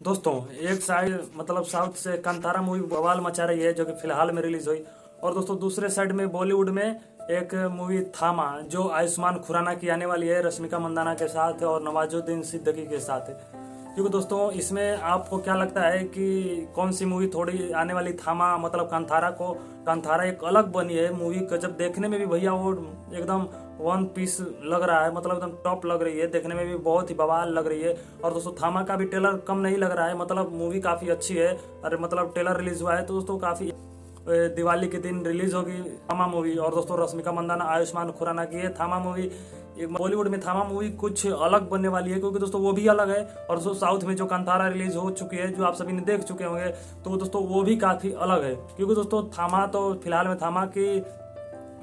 दोस्तों, एक साइड मतलब साउथ से कांतारा मूवी बवाल मचा रही है जो कि फिलहाल में रिलीज हुई। और दोस्तों दूसरे साइड में बॉलीवुड में एक मूवी थामा जो आयुष्मान खुराना की आने वाली है रश्मिका मंदाना के साथ और नवाजुद्दीन सिद्दीकी के साथ है। क्योंकि दोस्तों इसमें आपको क्या लगता है कि कौन सी मूवी थोड़ी आने वाली थामा मतलब कांतारा एक अलग बनी है मूवी का, जब देखने में भी भैया वो एकदम वन पीस लग रहा है, मतलब एकदम टॉप लग रही है, देखने में भी बहुत ही बवाल लग रही है। और दोस्तों थामा का भी ट्रेलर कम नहीं लग रहा है, मतलब मूवी काफ़ी अच्छी है। और मतलब ट्रेलर रिलीज हुआ है तो दोस्तों काफ़ी दिवाली के दिन रिलीज होगी थामा मूवी। और दोस्तों रश्मिका मंदाना आयुष्मान खुराना की है थामा मूवी। बॉलीवुड में थामा मूवी कुछ अलग बनने वाली है क्योंकि दोस्तों वो भी अलग है। और दोस्तों साउथ में जो कांतारा रिलीज हो चुकी है जो आप सभी ने देख चुके होंगे, तो दोस्तों वो भी काफ़ी अलग है। क्योंकि दोस्तों थामा तो फिलहाल में थामा की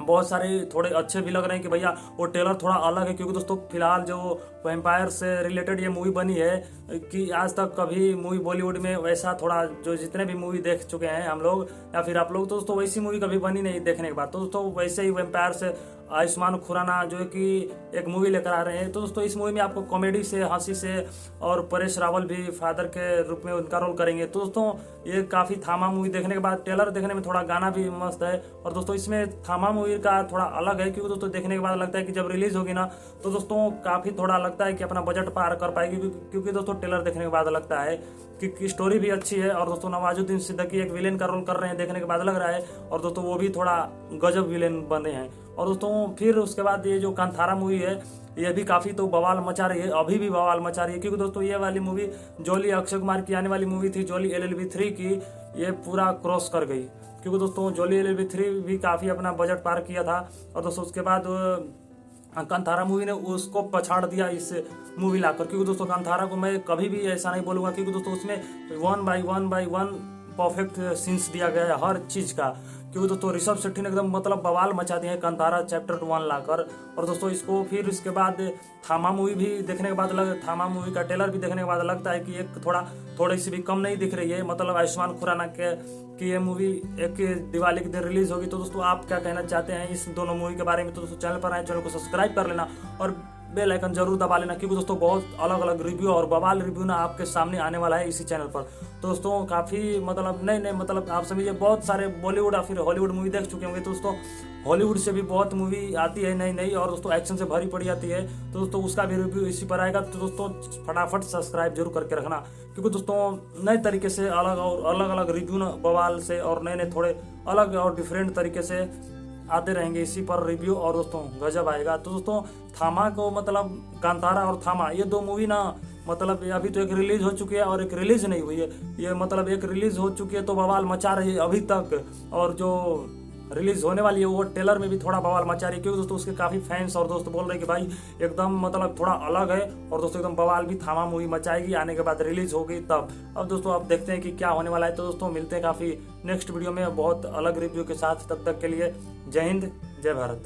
बहुत सारे थोड़े अच्छे भी लग रहे हैं कि भैया वो ट्रेलर थोड़ा अलग है। क्योंकि दोस्तों फिलहाल जो वैम्पायर से रिलेटेड ये मूवी बनी है कि आज तक कभी मूवी बॉलीवुड में वैसा थोड़ा जो जितने भी मूवी देख चुके हैं हम लोग या फिर आप लोग, तो दोस्तों वैसी मूवी कभी बनी नहीं देखने के बाद। तो दोस्तों वैसे ही वैम्पायर से आयुष्मान खुराना जो कि एक मूवी लेकर आ रहे हैं, तो दोस्तों इस मूवी में आपको कॉमेडी से हंसी से और परेश रावल भी फादर के रूप में उनका रोल करेंगे। तो दोस्तों ये काफ़ी थामा मूवी देखने के बाद ट्रेलर देखने में थोड़ा गाना भी मस्त है। और दोस्तों इसमें थामा मूवी का थोड़ा अलग है क्योंकि दोस्तों देखने के बाद लगता है कि जब रिलीज होगी ना तो दोस्तों काफ़ी थोड़ा लगता है कि अपना बजट पार कर पाएगी। क्योंकि दोस्तों ट्रेलर देखने के बाद लगता है कि स्टोरी भी अच्छी है। और दोस्तों नवाजुद्दीन सिद्दीकी एक विलेन का रोल कर रहे हैं, देखने के बाद लग रहा है। और दोस्तों वो भी थोड़ा गजब विलेन बने हैं। और दोस्तों फिर उसके बाद ये जो कांतारा मूवी है ये भी काफ़ी तो बवाल मचा रही है, अभी भी बवाल मचा रही है। क्योंकि दोस्तों ये वाली मूवी जोली अक्षय कुमार की आने वाली मूवी थी जोली LLB 3 की, ये पूरा क्रॉस कर गई। क्योंकि दोस्तों जोली LLB 3 भी काफ़ी अपना बजट पार किया था। और दोस्तों उसके बाद कांतारा मूवी ने उसको पछाड़ दिया इस मूवी लाकर। क्योंकि दोस्तों कांतारा को मैं कभी भी ऐसा नहीं बोलूँगा क्योंकि दोस्तों उसमें 1 बाई 1 परफेक्ट सीन्स दिया गया है हर चीज़ का। क्योंकि दोस्तों ऋषभ शेट्टी ने एकदम मतलब बवाल मचा दिया है कांतारा चैप्टर 1 लाकर। और दोस्तों इसको फिर इसके बाद थामा मूवी भी देखने के बाद थामा मूवी का ट्रेलर भी देखने के बाद लगता है कि एक थोड़ी सी भी कम नहीं दिख रही है। मतलब आयुष्मान खुराना के कि ये मूवी एक दिवाली के दिन रिलीज होगी। तो दोस्तों आप क्या कहना चाहते हैं इस दोनों मूवी के बारे में? तो दोस्तों चैनल पर आए, चैनल को सब्सक्राइब कर लेना और बेल आइकन जरूर दबा लेना। क्योंकि दोस्तों बहुत अलग अलग रिव्यू और बवाल रिव्यू ना आपके सामने आने वाला है इसी चैनल पर। तो दोस्तों काफ़ी मतलब नए मतलब आप सभी बहुत सारे बॉलीवुड या फिर हॉलीवुड मूवी देख चुके होंगे। तो दोस्तों हॉलीवुड से भी बहुत मूवी आती है नई और दोस्तों एक्शन से भरी पड़ी आती है। तो दोस्तों उसका भी रिव्यू इसी पर आएगा। तो दोस्तों फटाफट सब्सक्राइब जरूर करके रखना। क्योंकि दोस्तों नए तरीके से अलग अलग रिव्यू बवाल से और नए थोड़े अलग और डिफरेंट तरीके से आते रहेंगे इसी पर रिव्यू। और दोस्तों गजब आएगा। तो दोस्तों थामा को मतलब कांतारा और थामा ये दो मूवी ना मतलब अभी तो एक रिलीज हो चुकी है और एक रिलीज नहीं हुई है। ये मतलब एक रिलीज हो चुकी है तो बवाल मचा रही है अभी तक, और जो रिलीज होने वाली है वो ट्रेलर में भी थोड़ा बवाल मचा रही है। क्योंकि दोस्तों उसके काफ़ी फैंस और दोस्त बोल रहे हैं कि भाई एकदम मतलब थोड़ा अलग है। और दोस्तों एकदम बवाल भी थामा मूवी मचाएगी, आने के बाद रिलीज होगी तब। अब दोस्तों आप देखते हैं कि क्या होने वाला है। तो दोस्तों मिलते हैं काफ़ी नेक्स्ट वीडियो में बहुत अलग रिव्यू के साथ। तब तक के लिए जय हिंद जय भारत।